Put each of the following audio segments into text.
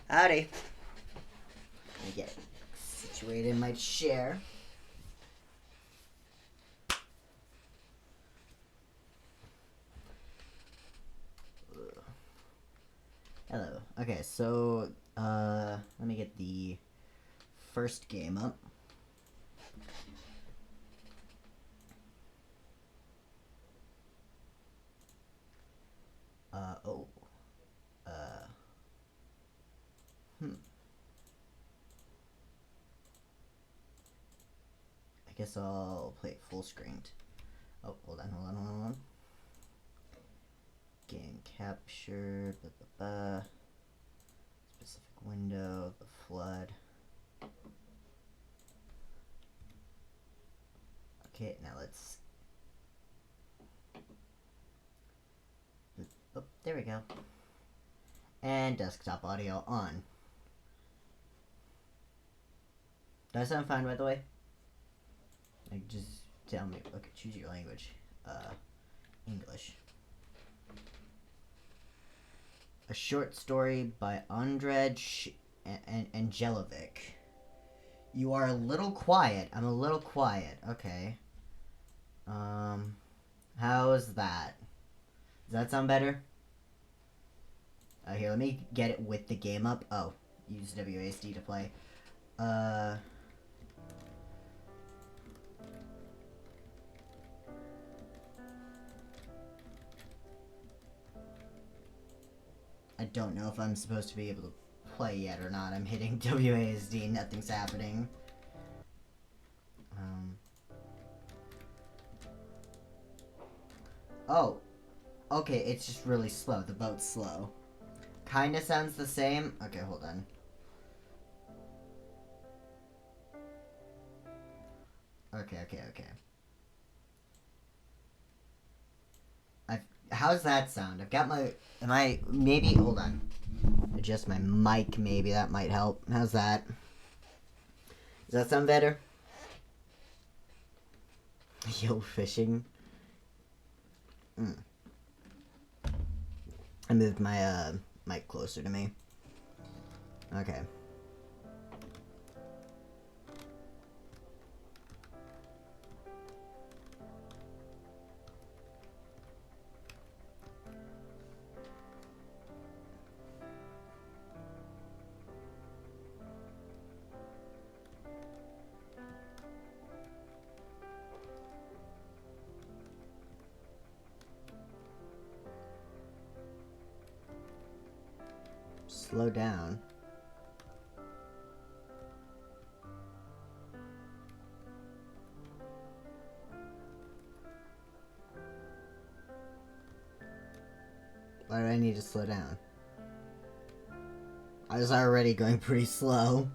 Howdy. Let me get situated in my chair. Hello. Okay, so let me get the first game up. Oh. I guess I'll play it full screened. Oh, hold on. Game captured, specific window, the flood. Okay, now let's... Oh, there we go. And desktop audio on. Does that sound fine, by the way? Like, just tell me. Okay, choose your language. English. A short story by Andrej Angelovic. You are a little quiet. I'm a little quiet. Okay. How's that? Does that sound better? Here, let me get it with the game up. Oh, use WASD to play. I don't know if I'm supposed to be able to play yet or not. I'm hitting WASD, nothing's happening. Oh. Okay, it's just really slow. The boat's slow. Kinda sounds the same. Okay, hold on. Okay. How's that sound? I've got my... Maybe... Hold on. Adjust my mic, maybe. That might help. How's that? Does that sound better? Yo, fishing. I moved my mic closer to me. Okay. Slow down. Why do I need to slow down? I was already going pretty slow.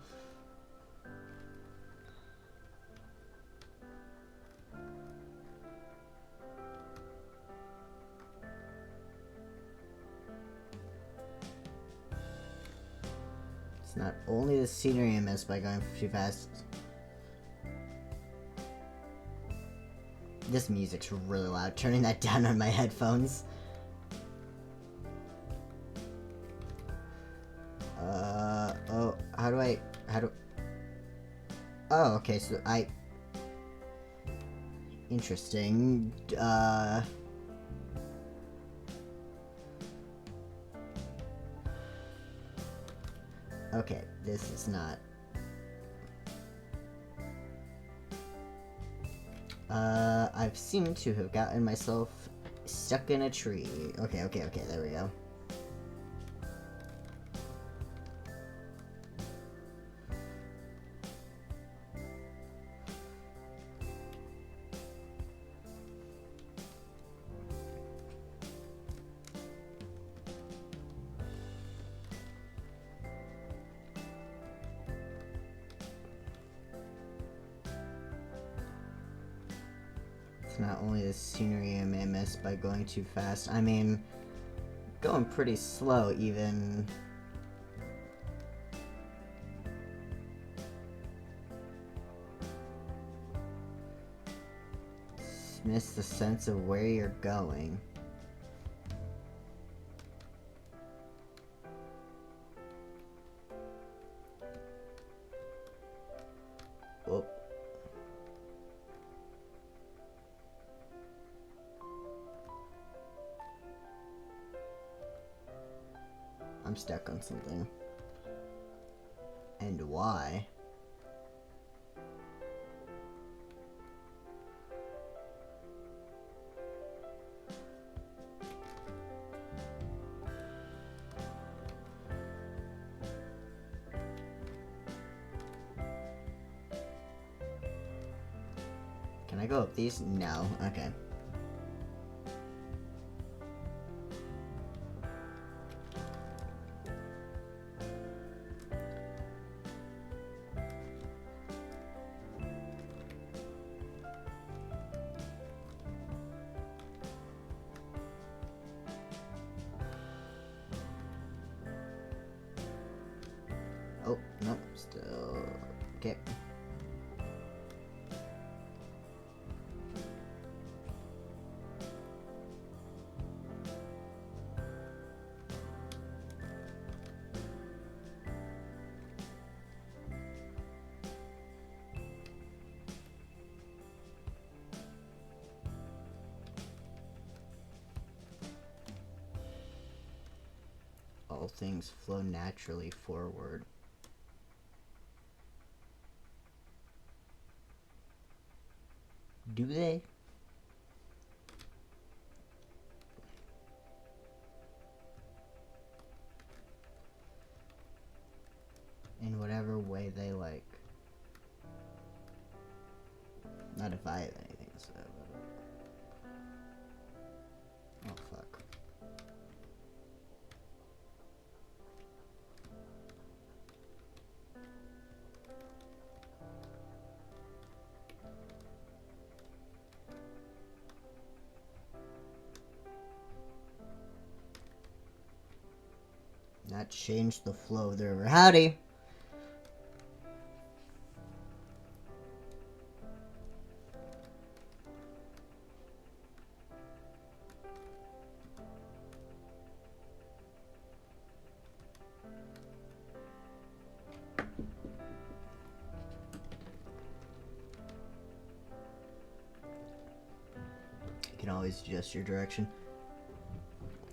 It's not only the scenery I miss by going too fast. This music's really loud. Turning that down on my headphones. Oh, how do... Oh, okay, so Interesting. Okay, this is not... I've seemed to have gotten myself stuck in a tree. Okay, there we go. Not only the scenery I may miss by going too fast. I mean, going pretty slow even. Miss the sense of where you're going. I'm stuck on something. And why? Can I go up these? No. Okay. Oh, no, still... Okay. All things flow naturally forward. Do they? In whatever way they like. Not if I have anything to say about it. Oh, fuck. That changed the flow of the river. Howdy! You can always adjust your direction.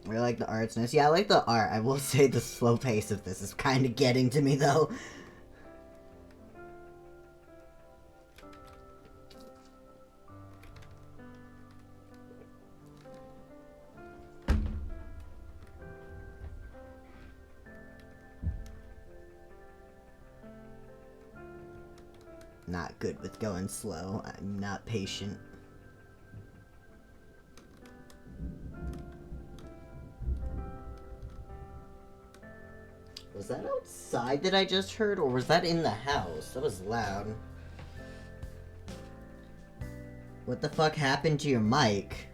I like the art's nice. Yeah, I like the art. I will say the slow pace of this is kind of getting to me, though. Not good with going slow. I'm not patient. Was that outside that I just heard, or was that in the house? That was loud. What the fuck happened to your mic?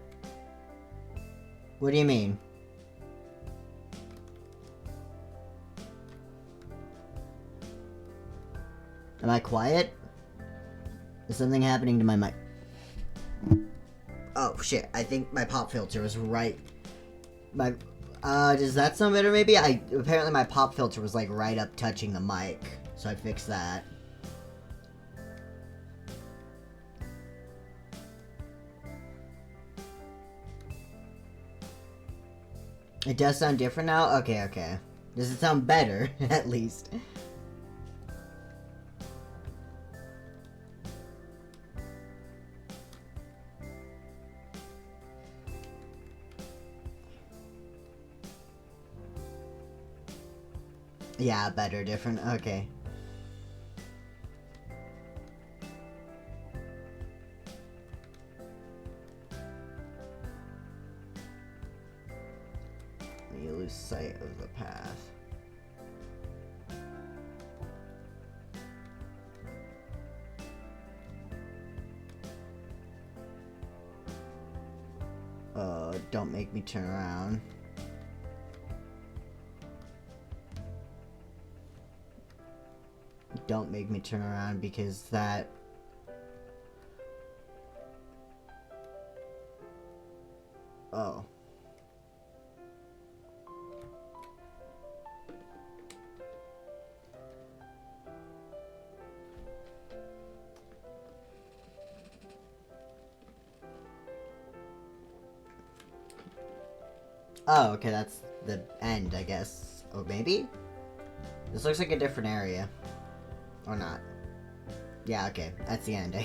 What do you mean? Am I quiet? Is something happening to my mic? Oh shit, I think my pop filter was right. Does that sound better maybe? Apparently my pop filter was like right up touching the mic. So I fixed that. It does sound different now? Okay, okay. Does it sound better, at least? Yeah, better, different, okay. You lose sight of the path. Don't make me turn around. Don't make me turn around because that... Oh. Oh, okay, that's the end, I guess. Or maybe? This looks like a different area. Or not. Yeah, okay. That's the end.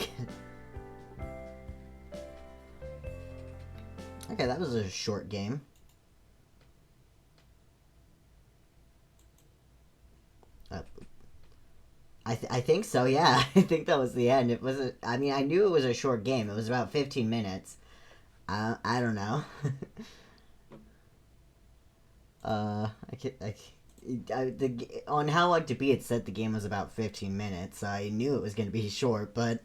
Okay, that was a short game. I think so, yeah. I think that was the end. It was I mean, I knew it was a short game. It was about 15 minutes. I don't know. On How Luck to Be, it said the game was about 15 minutes. So I knew it was going to be short, but